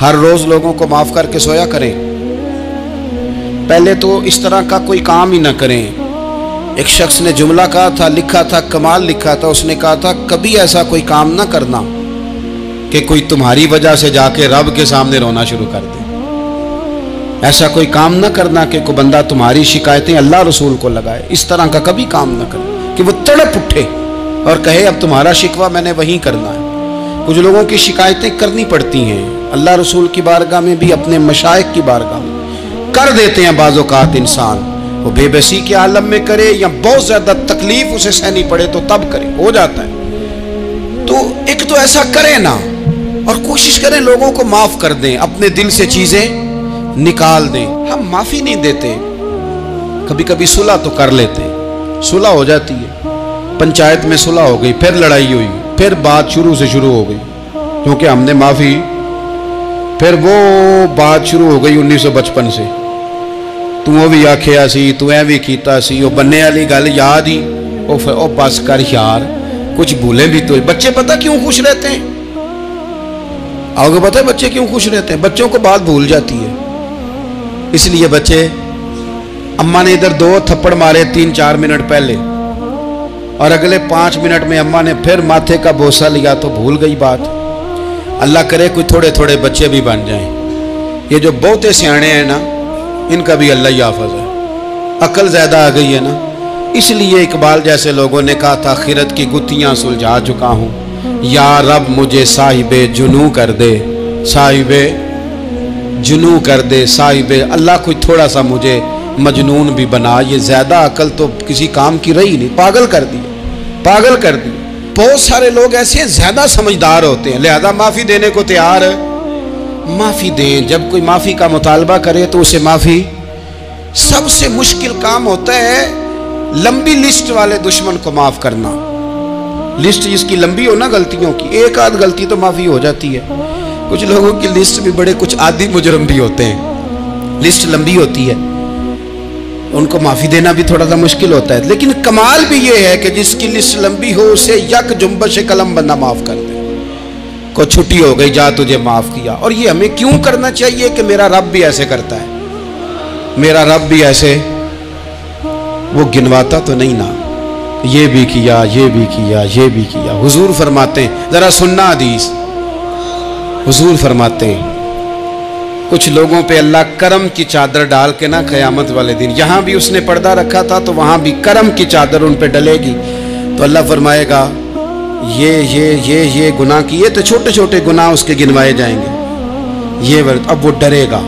ہر روز لوگوں کو معاف کر کے سویا کریں. پہلے تو اس طرح کا کوئی کام ہی نہ کریں. ایک شخص نے جملہ کہا تھا، لکھا تھا، کمال لکھا تھا. اس نے کہا تھا کبھی ایسا کوئی کام نہ کرنا کہ کوئی تمہاری وجہ سے جا کے رب کے سامنے رونا شروع کر دے. ایسا کوئی کام نہ کرنا کہ کوئی بندہ تمہاری شکایتیں اللہ رسول کو لگائے. اس طرح کا کبھی کام نہ کرے کہ وہ تڑپ اٹھے اور کہے اب تمہارا شکوہ میں نے وہیں کرنا ہے. کچھ لوگوں کی شکایتیں کرنی پڑتی ہیں اللہ رسول کی بارگاہ میں بھی، اپنے مشائخ کی بارگاہ میں کر دیتے ہیں. بعض اوقات انسان وہ بے بسی کے عالم میں کرے یا بہت زیادہ تکلیف اسے سہنی پڑے تو تب کرے، ہو جاتا ہے. تو ایک تو ایسا کریں نا، اور کوشش کریں لوگوں کو معاف کر دیں، اپنے دل سے چیزیں نکال دیں. ہم معافی نہیں دیتے، کبھی کبھی صلح تو کر لیتے، صلح ہو جاتی ہے. پنچایت میں صلح ہو گئی، پھر لڑائی ہوئی، پھر بات شروع سے شروع ہو گئی کیونکہ ہم نے معافی، پھر وہ بات شروع ہو گئی 1955 سے. تو وہ بھی آکھیا سی، تو اے بھی کیتا سی، وہ بننے والی گل یاد ہی، او بس کر یار، کچھ بھولے بھی تو. بچے پتہ کیوں خوش رہتے ہیں؟ آپ کو پتہ ہے بچے کیوں خوش رہتے ہیں؟ بچوں کو بات بھول جاتی ہے. اس لیے بچے، اماں نے ادھر 2 تھپڑ مارے 3-4 منٹ پہلے اور اگلے 5 منٹ میں اماں نے پھر ماتھے کا بوسہ لیا تو بھول گئی بات. اللہ کرے کوئی تھوڑے تھوڑے بچے بھی بن جائیں. یہ جو بہتے سیانے ہیں نا، ان کا بھی اللہ ہی حافظ ہے. عقل زیادہ آ گئی ہے نا. اس لیے اقبال جیسے لوگوں نے کہا تھا خیرت کی گتھیاں سلجھا چکا ہوں، یا رب مجھے صاحب جنوں کر دے، صاحب جنوں کر دے، صاحب اللہ کوئی تھوڑا سا مجھے مجنون بھی بنا. یہ زیادہ عقل تو کسی کام کی رہی نہیں، پاگل کر دی، پاگل کر دی. بہت سارے لوگ ایسے ہیں زیادہ سمجھدار ہوتے ہیں، لہذا معافی دینے کو تیار ہے. معافی دیں. جب کوئی معافی کا مطالبہ کرے تو اسے معافی. سب سے مشکل کام ہوتا ہے لمبی لسٹ والے دشمن کو معاف کرنا. لسٹ جس کی لمبی ہو نا غلطیوں کی، ایک آدھ غلطی تو معافی ہو جاتی ہے. کچھ لوگوں کی لسٹ بھی بڑے کچھ عادی مجرم بھی ہوتے ہیں، لسٹ لمبی ہوتی ہے، ان کو معافی دینا بھی تھوڑا سا مشکل ہوتا ہے. لیکن کمال بھی یہ ہے کہ جس کی لسٹ لمبی ہو اسے یک جنبش قلم بندہ معاف کر دے. کو چھٹی ہو گئی، جا تجھے معاف کیا. اور یہ ہمیں کیوں کرنا چاہیے کہ میرا رب بھی ایسے کرتا ہے، میرا رب بھی ایسے، وہ گنواتا تو نہیں نا، یہ بھی کیا، یہ بھی کیا، یہ بھی کیا. حضور فرماتے ہیں، ذرا سننا حدیث، حضور فرماتے ہیں کچھ لوگوں پہ اللہ کرم کی چادر ڈال کے نا قیامت والے دن، یہاں بھی اس نے پردہ رکھا تھا تو وہاں بھی کرم کی چادر ان پہ ڈلے گی. تو اللہ فرمائے گا یہ گناہ کیے تو چھوٹے چھوٹے گناہ اس کے گنوائے جائیں گے. یہ اب وہ ڈرے گا،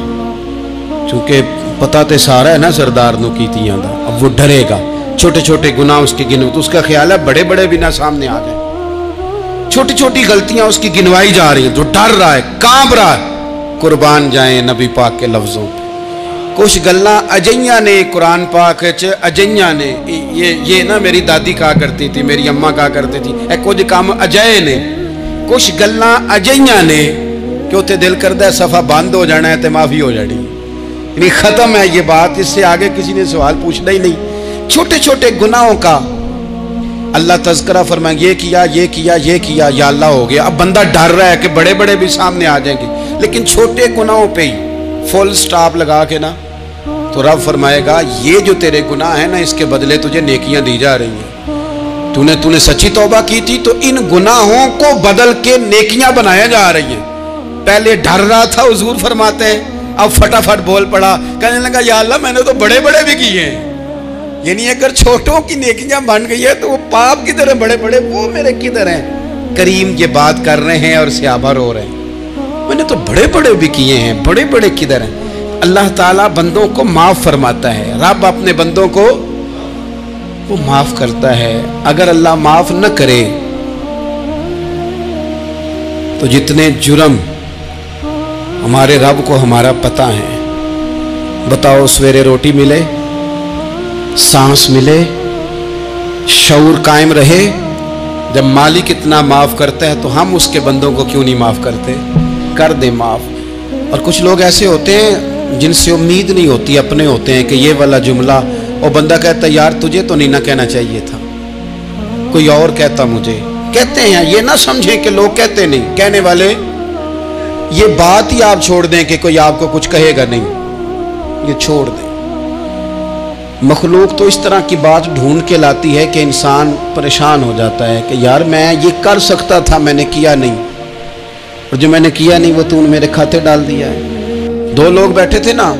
چونکہ پتہ تے سارا ہے نا سردار نو کیتیاں دا. اب وہ ڈرے گا، چھوٹے چھوٹے گناہ اس کے گنو، تو اس کا خیال ہے بڑے بڑے بھی نہ سامنے آ جائیں. چھوٹی چھوٹی غلطیاں اس کی گنوائی جا رہی ہیں، جو ڈر رہا ہے، کانپ رہا ہے. قربان جائیں نبی پاک کے لفظوں پہ. کچھ گلاں اجیاں نے قرآن پاک اجیاں نے، یہ نا میری دادی کہا کرتی تھی، میری اماں کہا کرتی تھی، اے کچھ کام اجائے نے. کچھ گلاں اجیاں نے کہ اتنے دل کردہ ہے صفحہ بند ہو جانا ہے تو معافی ہو جانی، یعنی ختم ہے یہ بات، اس سے آگے کسی نے سوال پوچھنا ہی نہیں. چھوٹے چھوٹے گناہوں کا اللہ تذکرہ فرمائیں، یہ کیا، یہ کیا، یہ کیا، یا اللہ ہو گیا. اب بندہ ڈر رہا ہے کہ بڑے بڑے بھی سامنے آ جائیں گے، لیکن چھوٹے گناہوں پہ ہی فل سٹاپ لگا کے نا، تو رب فرمائے گا یہ جو تیرے گناہ ہیں نا، اس کے بدلے تجھے نیکیاں دی جا رہی ہیں. تو نے سچی توبہ کی تھی تو ان گناہوں کو بدل کے نیکیاں بنایا جا رہی ہیں. پہلے ڈر رہا تھا، حضور فرماتے ہیں، اب فٹافٹ بول پڑا، کہنے لگا یا اللہ میں نے تو بڑے بڑے بھی کیے ہیں. یعنی اگر چھوٹوں کی نیکیاں بن گئی ہے تو وہ پاپ کدھر ہیں، بڑے بڑے وہ میرے کدھر ہیں. کریم یہ بات کر رہے ہیں اور صحابہ رو رہے ہیں، میں نے تو بڑے بڑے بھی کیے ہیں، بڑے بڑے کدھر ہیں. اللہ تعالیٰ بندوں کو معاف فرماتا ہے. رب اپنے بندوں کو وہ معاف کرتا ہے. اگر اللہ معاف نہ کرے تو جتنے جرم ہمارے رب کو ہمارا پتہ ہے. بتاؤ سویرے روٹی ملے، سانس ملے، شعور قائم رہے، جب مالک اتنا معاف کرتا ہے تو ہم اس کے بندوں کو کیوں نہیں معاف کرتے؟ کر دے معاف. اور کچھ لوگ ایسے ہوتے ہیں جن سے امید نہیں ہوتی، اپنے ہوتے ہیں کہ یہ والا جملہ، اور بندہ کہتا ہے یار تجھے تو نہیں نہ کہنا چاہیے تھا، کوئی اور کہتا مجھے. کہتے ہیں، یہ نہ سمجھیں کہ لوگ کہتے نہیں، کہنے والے یہ بات ہی آپ چھوڑ دیں کہ کوئی آپ کو کچھ کہے گا نہیں، یہ چھوڑ دیں۔ مخلوق تو اس طرح کی بات ڈھونڈ کے لاتی ہے کہ انسان پریشان ہو جاتا ہے کہ یار میں یہ کر سکتا تھا، میں نے کیا نہیں، اور جو میں نے کیا نہیں وہ تو نے میرے کھاتے ڈال دیا ہے۔ دو لوگ بیٹھے تھے نا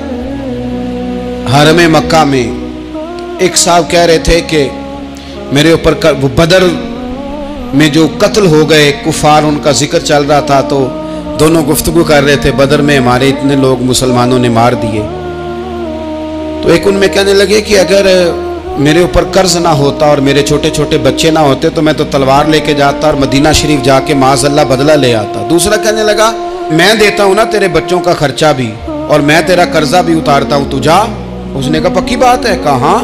حرم مکہ میں، ایک صاحب کہہ رہے تھے کہ میرے اوپر وہ بدر میں جو قتل ہو گئے کفار، ان کا ذکر چل رہا تھا، تو دونوں گفتگو کر رہے تھے بدر میں ہمارے اتنے لوگ مسلمانوں نے مار دیے۔ تو ایک ان میں کہنے لگے کہ اگر میرے اوپر قرض نہ ہوتا اور میرے چھوٹے چھوٹے بچے نہ ہوتے تو میں تو تلوار لے کے جاتا اور مدینہ شریف جا کے معاذ اللہ بدلہ لے آتا۔ دوسرا کہنے لگا میں دیتا ہوں نا تیرے بچوں کا خرچہ بھی، اور میں تیرا قرضہ بھی اتارتا ہوں، تو جا۔ اس نے کہا پکی بات ہے؟ کہا ہاں،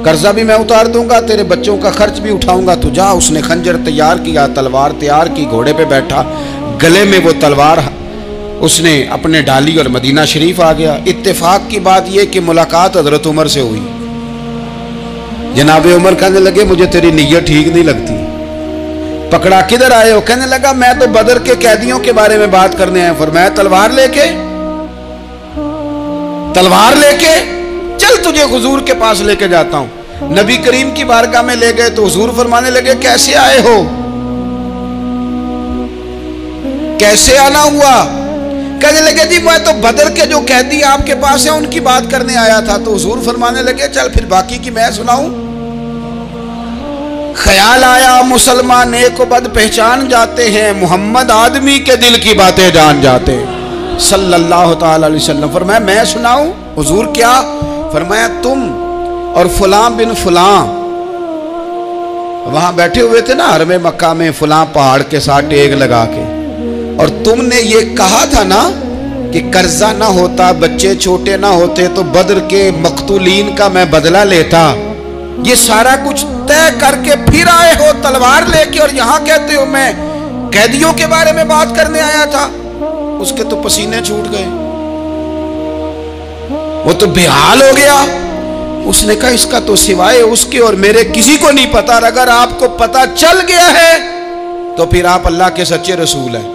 قرضہ بھی میں اتار دوں گا، تیرے بچوں کا خرچ بھی اٹھاؤں گا، تو جا۔ اس نے خنجر تیار کیا، تلوار تیار کی، گھوڑے پہ بیٹھا، گلے میں وہ تلوار اس نے اپنے ڈالی اور مدینہ شریف آ گیا۔ اتفاق کی بات یہ کہ ملاقات حضرت عمر سے ہوئی۔ جناب عمر کہنے لگے مجھے تیری نیت ٹھیک نہیں لگتی، پکڑا کدھر آئے ہو؟ کہنے لگا میں تو بدر کے قیدیوں کے بارے میں بات کرنے آئے۔ فرمایا تلوار لے کے چل تجھے حضور کے پاس لے کے جاتا ہوں۔ نبی کریم کی بارگاہ میں لے گئے تو حضور فرمانے لگے کیسے آئے ہو، کیسے آنا ہوا؟ کہنے لگے جی میں تو بدر کے جو قیدی آپ کے پاس ہیں ان کی بات کرنے آیا تھا۔ تو حضور فرمانے لگے چل پھر باقی کی میں سناؤں۔ خیال آیا مسلمان نیک و بد پہچان جاتے ہیں، محمد آدمی کے دل کی باتیں جان جاتے ہیں صلی اللہ تعالی علیہ وسلم۔ فرمایا میں سناؤں؟ حضور کیا؟ فرمایا تم اور فلاں بن فلاں وہاں بیٹھے ہوئے تھے نا حرم مکہ میں فلاں پہاڑ کے ساتھ ٹیک لگا کے، اور تم نے یہ کہا تھا نا کہ قرضہ نہ ہوتا، بچے چھوٹے نہ ہوتے تو بدر کے مقتولین کا میں بدلہ لیتا۔ یہ سارا کچھ طے کر کے پھر آئے ہو تلوار لے کے، اور یہاں کہتے ہو میں قیدیوں کے بارے میں بات کرنے آیا تھا۔ اس کے تو پسینے چھوٹ گئے، وہ تو بے حال ہو گیا۔ اس نے کہا اس کا تو سوائے اس کے اور میرے کسی کو نہیں پتا، اور اگر آپ کو پتا چل گیا ہے تو پھر آپ اللہ کے سچے رسول ہیں۔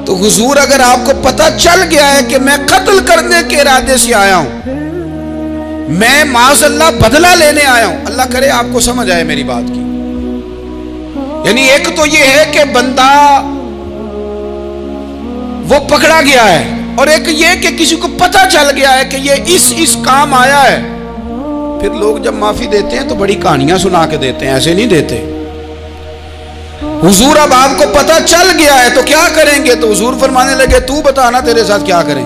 تو حضور اگر آپ کو پتا چل گیا ہے کہ میں قتل کرنے کے ارادے سے آیا ہوں، میں معاذ اللہ بدلہ لینے آیا ہوں، اللہ کرے آپ کو سمجھ آئے میری بات کی۔ یعنی ایک تو یہ ہے کہ بندہ وہ پکڑا گیا ہے، اور ایک یہ کہ کسی کو پتا چل گیا ہے کہ یہ اس کام آیا ہے۔ پھر لوگ جب معافی دیتے ہیں تو بڑی کہانیاں سنا کے دیتے ہیں، ایسے نہیں دیتے۔ حضور اب آپ کو پتا چل گیا ہے تو کیا کریں گے؟ تو حضور فرمانے لگے تو بتانا تیرے ساتھ کیا کریں۔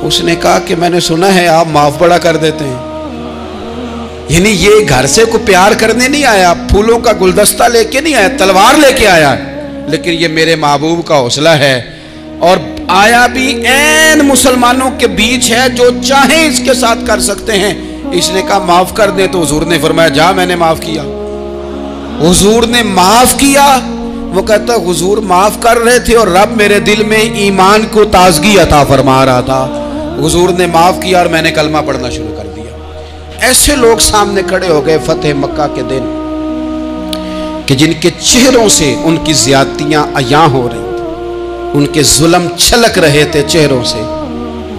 اس نے کہا کہ میں نے سنا ہے آپ معاف بڑا کر دیتے ہیں۔ یعنی یہ گھر سے کوئی پیار کرنے نہیں آیا، پھولوں کا گلدستہ لے کے نہیں آیا، تلوار لے کے آیا، لیکن یہ میرے محبوب کا حوصلہ ہے، اور آیا بھی عین مسلمانوں کے بیچ ہے، جو چاہیں اس کے ساتھ کر سکتے ہیں۔ اس نے کہا معاف کر دیں، تو حضور نے فرمایا جا میں نے معاف کیا۔ حضور نے معاف کیا۔ وہ کہتا حضور معاف کر رہے تھے اور رب میرے دل میں ایمان کو تازگی عطا فرما رہا تھا۔ حضور نے معاف کیا اور میں نے کلمہ پڑھنا شروع کر دیا۔ ایسے لوگ سامنے کھڑے ہو گئے فتح مکہ کے دن کہ جن کے چہروں سے ان کی زیادتیاں عیاں ہو رہی تھیں، ان کے ظلم چھلک رہے تھے چہروں سے۔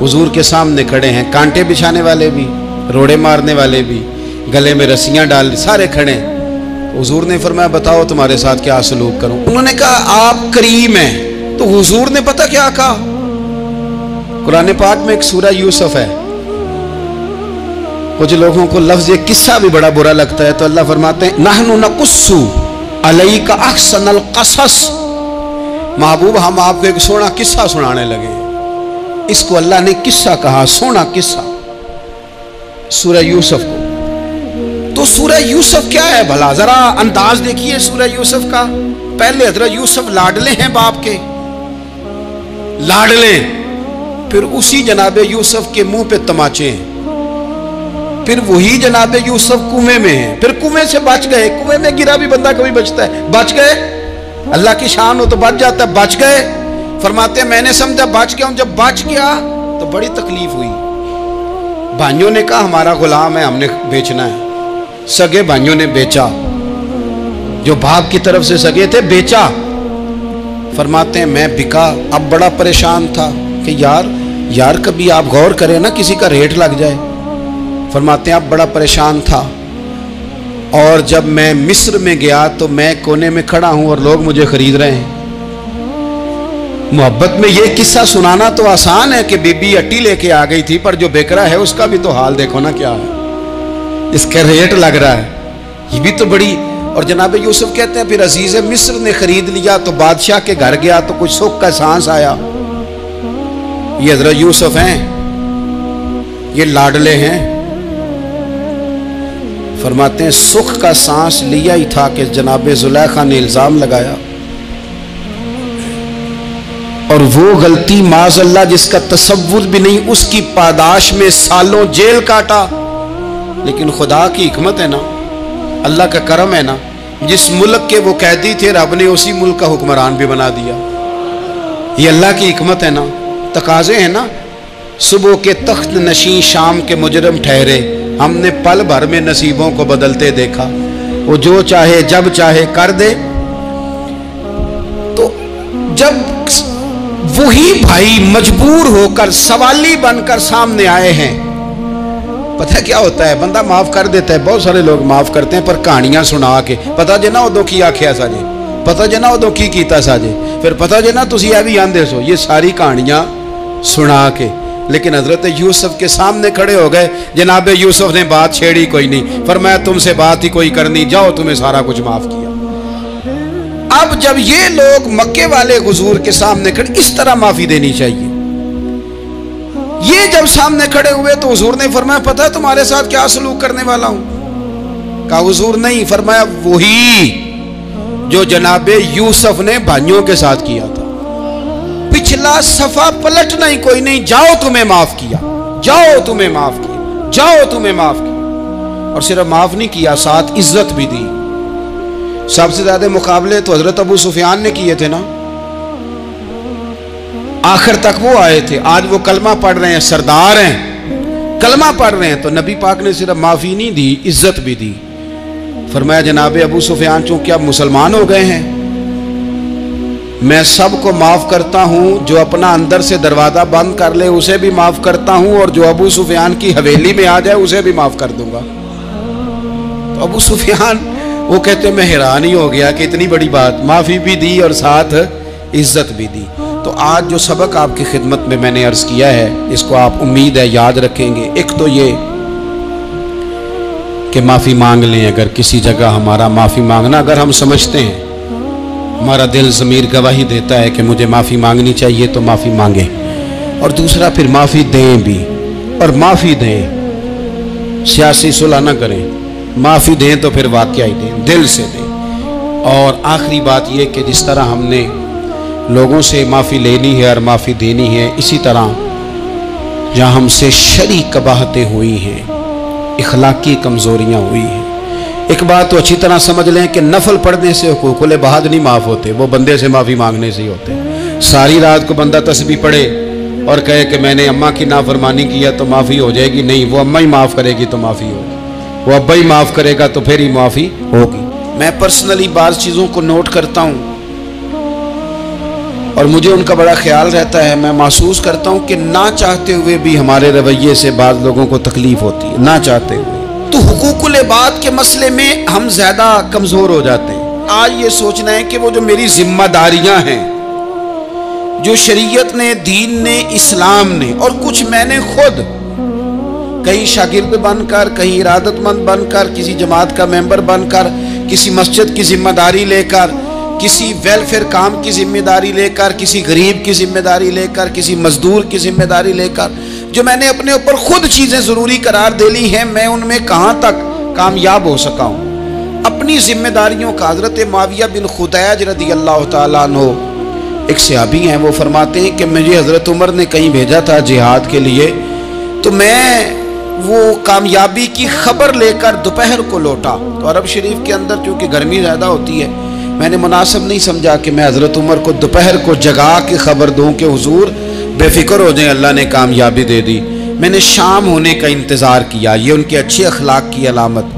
حضور کے سامنے کھڑے ہیں، کانٹے بچھانے والے بھی، روڑے مارنے والے بھی، گلے میں رسیاں ڈال سارے کھڑے ہیں۔ حضور نے فرمایا بتاؤ تمہارے ساتھ کیا سلوک کروں؟ انہوں نے کہا آپ کریم ہیں۔ تو حضور نے پتہ کیا کہا؟ قرآن پاک میں ایک سورہ یوسف ہے، کچھ لوگوں کو لفظ یہ قصہ بھی بڑا برا لگتا ہے، تو اللہ فرماتے ہیں نحن نقص علیک احسن القصص، محبوب ہم آپ کو ایک سونا قصہ سنانے لگے۔ اس کو اللہ نے قصہ کہا، سونا قصہ، سورہ یوسف کو۔ تو سورہ یوسف کیا ہے بھلا؟ ذرا انداز دیکھیے سورہ یوسف کا۔ پہلے حضرت یوسف لاڈلے ہیں باپ کے، لاڈلے، پھر اسی جناب یوسف کے منہ پہ تماچے ہیں، پھر وہی جناب یوسف کنویں میں ہیں، پھر کنویں سے بچ گئے۔ کنویں میں گرا بھی بندہ کبھی بچتا ہے، بچ گئے، اللہ کی شان ہو تو بچ جاتا ہے، بچ گئے۔ فرماتے ہیں میں نے سمجھا بچ گیا ہوں، جب بچ گیا تو بڑی تکلیف ہوئی۔ بھائیوں نے کہا ہمارا غلام ہے، ہم نے بیچنا ہے۔ سگے بھائیوں نے بیچا، جو باپ کی طرف سے سگے تھے بیچا۔ فرماتے ہیں میں بکا، اب بڑا پریشان تھا کہ یار کبھی آپ غور کریں نا کسی کا ریٹ لگ جائے. فرماتے ہیں اب بڑا پریشان تھا، اور جب میں مصر میں گیا تو میں کونے میں کھڑا ہوں اور لوگ مجھے خرید رہے ہیں. محبت میں یہ قصہ سنانا تو آسان ہے کہ بی بی اٹی لے کے آ گئی تھی، پر جو بیکرا ہے اس کا بھی تو حال دیکھو نا کیا ہے، اس کا ریٹ لگ رہا ہے. یہ بھی تو بڑی. اور جناب یوسف کہتے ہیں پھر عزیز مصر نے خرید لیا تو بادشاہ کے گھر گیا تو کچھ سکھ کا سانس آیا. یہ حضرت یوسف ہیں، یہ لاڈلے ہیں. فرماتے ہیں سکھ کا سانس لیا ہی تھا کہ جناب زلیخا نے الزام لگایا، اور وہ غلطی معاذ اللہ جس کا تصور بھی نہیں، اس کی پاداش میں سالوں جیل کاٹا. لیکن خدا کی حکمت ہے نا، اللہ کا کرم ہے نا، جس ملک کے وہ قیدی تھے رب نے اسی ملک کا حکمران بھی بنا دیا. یہ اللہ کی حکمت ہے نا، تقاضے ہیں نا. صبح کے تخت نشین شام کے مجرم ٹھہرے، ہم نے پل بھر میں نصیبوں کو بدلتے دیکھا. وہ جو چاہے جب چاہے کر دے. تو جب وہی بھائی مجبور ہو کر سوالی بن کر سامنے آئے ہیں، پتہ کیا ہوتا ہے، بندہ معاف کر دیتا ہے. بہت سارے لوگ معاف کرتے ہیں پر کہانیاں سنا کے، پتہ جنا ادو کی آکھیا ساجے، پتہ جنا ادو کی کیتا ساجے، پھر پتہ جنا تسی اے بھی آندے سو. یہ ساری کہانیاں سنا کے. لیکن حضرت یوسف کے سامنے کھڑے ہو گئے. جناب یوسف نے بات چھیڑی کوئی نہیں، فرمایا تم سے بات ہی کوئی کرنی، جاؤ تمہیں سارا کچھ معاف کیا. اب جب یہ لوگ مکے والے حضور کے سامنے کھڑے، اس طرح معافی دینی چاہیے. یہ جب سامنے کھڑے ہوئے تو حضور نے فرمایا پتہ ہے تمہارے ساتھ کیا سلوک کرنے والا ہوں؟ کہا حضور نہیں. فرمایا وہی جو جناب یوسف نے بھائیوں کے ساتھ کیا تھا. پچھلا صفحہ پلٹنا ہی کوئی نہیں، جاؤ تمہیں معاف کیا، جاؤ تمہیں معاف کیا، جاؤ تمہیں معاف کیا. اور صرف معاف نہیں کیا، ساتھ عزت بھی دی. سب سے زیادہ مقابلے تو حضرت ابو سفیان نے کیے تھے نا، آخر تک وہ آئے تھے. آج وہ کلمہ پڑھ رہے ہیں، سردار ہیں، کلمہ پڑھ رہے ہیں. تو نبی پاک نے صرف معافی نہیں دی، عزت بھی دی. فرمایا جناب ابو سفیان چونکہ اب مسلمان ہو گئے ہیں، میں سب کو معاف کرتا ہوں. جو اپنا اندر سے دروازہ بند کر لے اسے بھی معاف کرتا ہوں، اور جو ابو سفیان کی حویلی میں آ جائے اسے بھی معاف کر دوں گا. تو ابو سفیان وہ کہتے ہیں میں حیران ہی ہو گیا کہ اتنی بڑی بات، معافی بھی دی اور ساتھ عزت بھی دی. تو آج جو سبق آپ کی خدمت میں میں نے عرض کیا ہے، اس کو آپ امید ہے یاد رکھیں گے. ایک تو یہ کہ معافی مانگ لیں. اگر کسی جگہ ہمارا معافی مانگنا، اگر ہم سمجھتے ہیں، ہمارا دل ضمیر گواہی دیتا ہے کہ مجھے معافی مانگنی چاہیے تو معافی مانگیں. اور دوسرا پھر معافی دیں بھی، اور معافی دیں، سیاسی صلح نہ کریں. معافی دیں تو پھر واقعہ ہی دیں، دل سے دیں. اور آخری بات یہ کہ جس طرح ہم نے لوگوں سے معافی لینی ہے اور معافی دینی ہے، اسی طرح جہاں ہم سے شرعی قباحتیں ہوئی ہیں، اخلاقی کمزوریاں ہوئی ہیں، ایک بات تو اچھی طرح سمجھ لیں کہ نفل پڑھنے سے حقوق العباد نہیں معاف ہوتے، وہ بندے سے معافی مانگنے سے ہی ہوتے. ساری رات کو بندہ تسبیح پڑھے اور کہے کہ میں نے اماں کی نافرمانی کیا تو معافی ہو جائے گی، نہیں، وہ اماں ہی معاف کرے گی تو معافی ہوگی، وہ ابا ہی معاف کرے گا تو پھر ہی معافی ہوگی. میں پرسنلی بعض چیزوں کو نوٹ کرتا ہوں اور مجھے ان کا بڑا خیال رہتا ہے. میں محسوس کرتا ہوں کہ نہ چاہتے ہوئے بھی ہمارے رویے سے بعض لوگوں کو تکلیف ہوتی ہے، نہ چاہتے ہوئے. تو حقوق العباد کے مسئلے میں ہم زیادہ کمزور ہو جاتے ہیں. آج یہ سوچنا ہے کہ وہ جو میری ذمہ داریاں ہیں، جو شریعت نے، دین نے، اسلام نے، اور کچھ میں نے خود کہیں شاگرد بن کر، کہیں ارادت مند بن کر، کسی جماعت کا ممبر بن کر، کسی مسجد کی ذمہ داری لے کر، کسی ویلفیئر کام کی ذمہ داری لے کر، کسی غریب کی ذمہ داری لے کر، کسی مزدور کی ذمہ داری لے کر، جو میں نے اپنے اوپر خود چیزیں ضروری قرار دے لی ہیں، میں ان میں کہاں تک کامیاب ہو سکا ہوں. اپنی ذمہ داریوں کا حضرت معاویہ بن خدیج رضی اللہ تعالیٰ عنہ ایک صحابی ہیں، وہ فرماتے ہیں کہ مجھے حضرت عمر نے کہیں بھیجا تھا جہاد کے لیے، تو میں وہ کامیابی کی خبر لے کر دوپہر کو لوٹا. تو عرب شریف کے اندر چونکہ گرمی زیادہ ہوتی ہے، میں نے مناسب نہیں سمجھا کہ میں حضرت عمر کو دوپہر کو جگا کے خبر دوں کہ حضور بے فکر ہو جائیں، اللہ نے کامیابی دے دی. میں نے شام ہونے کا انتظار کیا. یہ ان کے اچھے اخلاق کی علامت.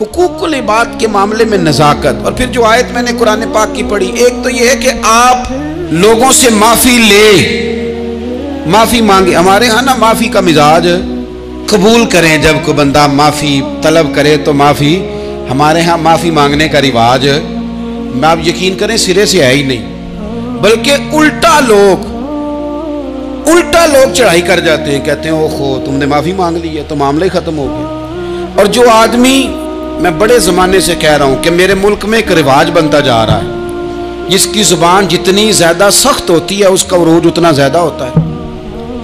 حقوق العباد کے معاملے میں نزاکت. اور پھر جو آیت میں نے قرآن پاک کی پڑھی، ایک تو یہ ہے کہ آپ لوگوں سے معافی لے، معافی مانگے. ہمارے ہاں نا معافی کا مزاج قبول کریں، جب کوئی بندہ معافی طلب کرے تو معافی. ہمارے ہاں معافی مانگنے کا رواج آپ یقین کریں سرے سے ہے ہی نہیں، بلکہ الٹا لوگ چڑھائی کر جاتے ہیں، کہتے ہیں اوہو تم نے معافی مانگ لی ہے تو معاملہ ہی ختم ہو گیا. اور جو آدمی، میں بڑے زمانے سے کہہ رہا ہوں کہ میرے ملک میں ایک رواج بنتا جا رہا ہے، جس کی زبان جتنی زیادہ سخت ہوتی ہے اس کا عروج اتنا زیادہ ہوتا ہے.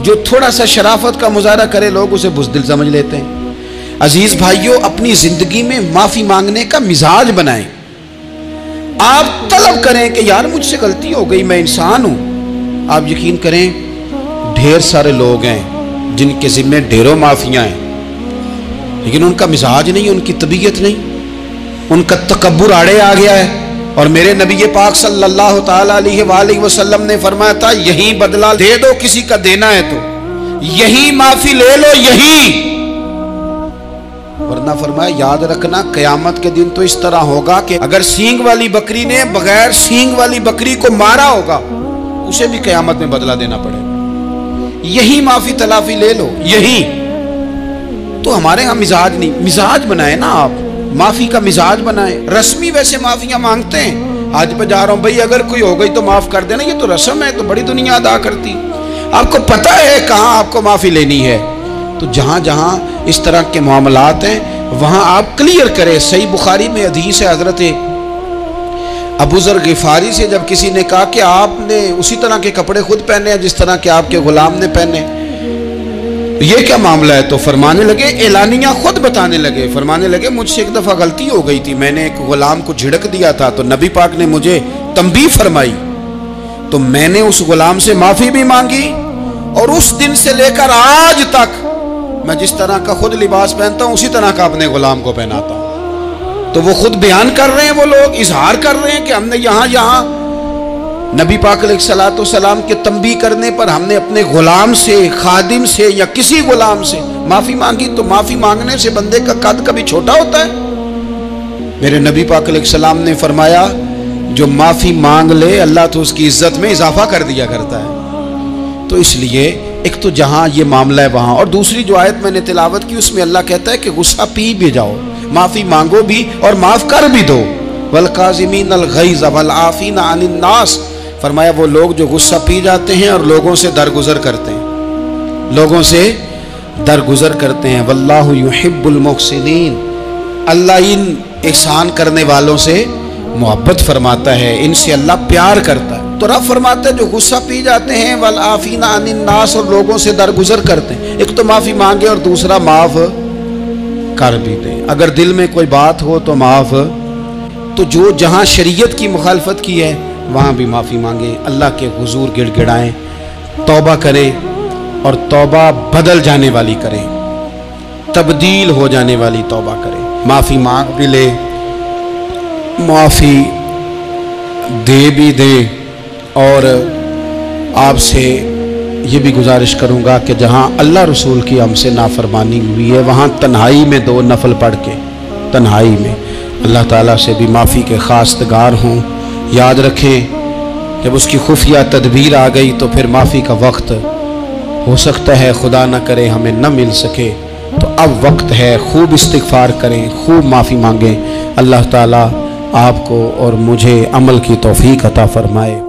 جو تھوڑا سا شرافت کا مظاہرہ کرے لوگ اسے بزدل سمجھ لیتے ہیں. عزیز بھائیوں، اپنی زندگی میں معافی مانگنے کا مزاج بنائیں. آپ طلب کریں کہ یار مجھ سے غلطی ہو گئی، میں انسان ہوں. آپ یقین کریں ڈھیر سارے لوگ ہیں جن کے ذمہ ڈھیروں معافیاں ہیں، لیکن ان کا مزاج نہیں، ان کی طبیعت نہیں، ان کا تکبر آڑے آ گیا ہے. اور میرے نبی پاک صلی اللہ تعالیٰ علیہ وآلہ وسلم نے فرمایا تھا یہی بدلہ دے دو کسی کا دینا ہے تو، یہی معافی لے لو یہی. ورنہ فرمایا یاد رکھنا قیامت کے دن تو اس طرح ہوگا کہ اگر سینگ والی بکری نے بغیر سینگ والی بکری کو مارا ہوگا اسے بھی قیامت میں بدلہ دینا پڑے. یہی معافی تلافی لے لو یہی. تو ہمارے ہاں مزاج نہیں، مزاج بنائیں نا آپ، معافی کا مزاج بنائیں. رسمی ویسے معافیاں مانگتے ہیں، آج پہ جا رہا ہوں بھئی اگر کوئی ہو گئی تو معاف کر دینا، یہ تو رسم ہے، تو بڑی دنیا ادا کرتی. آپ کو پتہ ہے کہاں آپ کو معافی لینی ہے. تو جہاں جہاں اس طرح کے معاملات ہیں وہاں آپ کلیئر کریں. صحیح بخاری میں حدیث ہے حضرت ابو ذر غفاری سے، جب کسی نے کہا کہ آپ نے اسی طرح کے کپڑے خود پہنے ہیں جس طرح کہ آپ کے غلام نے پہنے، یہ کیا معاملہ ہے؟ تو فرمانے لگے، اعلانیہ خود بتانے لگے، فرمانے لگے مجھ سے ایک دفعہ غلطی ہو گئی تھی، میں نے ایک غلام کو جھڑک دیا تھا تو نبی پاک نے مجھے تنبیہ فرمائی، تو میں نے اس غلام سے معافی بھی مانگی، اور اس دن سے لے کر آج تک میں جس طرح کا خود لباس پہنتا ہوں اسی طرح کا اپنے غلام کو پہناتا ہوں. تو وہ خود بیان کر رہے ہیں، وہ لوگ اظہار کر رہے ہیں کہ ہم نے یہاں نبی پاک علیہ الصلوۃ والسلام کے تنبیہ کرنے پر ہم نے اپنے غلام سے، خادم سے یا کسی غلام سے معافی مانگی. تو معافی مانگنے سے بندے کا قد کبھی چھوٹا ہوتا ہے؟ میرے نبی پاک علیہ السلام نے فرمایا جو معافی مانگ لے اللہ تو اس کی عزت میں اضافہ کر دیا کرتا ہے. تو اس لیے ایک تو جہاں یہ معاملہ ہے وہاں، اور دوسری جو آیت میں نے تلاوت کی اس میں اللہ کہتا ہے کہ غصہ پی بھی جاؤ، معافی مانگو بھی اور معاف کر بھی دو. والکاظمین الغیظ والعافین عن الناس، فرمایا وہ لوگ جو غصہ پی جاتے ہیں اور لوگوں سے درگزر کرتے ہیں، لوگوں سے درگزر کرتے ہیں. واللہ یحب المحسنین، اللہ ان احسان کرنے والوں سے محبت فرماتا ہے، ان سے اللہ پیار کرتا ہے. تو رب فرماتا ہے جو غصہ پی جاتے ہیں والعافین عن الناس، اور لوگوں سے درگزر کرتے ہیں، ایک تو معافی مانگے اور دوسرا معاف کر بھی دیں. اگر دل میں کوئی بات ہو تو معاف. تو جو جہاں شریعت کی مخالفت کی ہے وہاں بھی معافی مانگیں، اللہ کے حضور گڑ گڑائیں، توبہ کریں، اور توبہ بدل جانے والی کریں، تبدیل ہو جانے والی توبہ کریں. معافی مانگ بھی لے، معافی دے بھی دیں. اور آپ سے یہ بھی گزارش کروں گا کہ جہاں اللہ رسول کی ہم سے نافرمانی ہوئی ہے وہاں تنہائی میں 2 نفل پڑھ کے تنہائی میں اللہ تعالیٰ سے بھی معافی کے خواستگار ہوں. یاد رکھیں جب اس کی خفیہ تدبیر آ گئی تو پھر معافی کا وقت ہو سکتا ہے خدا نہ کرے ہمیں نہ مل سکے. تو اب وقت ہے، خوب استغفار کریں، خوب معافی مانگیں. اللہ تعالیٰ آپ کو اور مجھے عمل کی توفیق عطا فرمائے.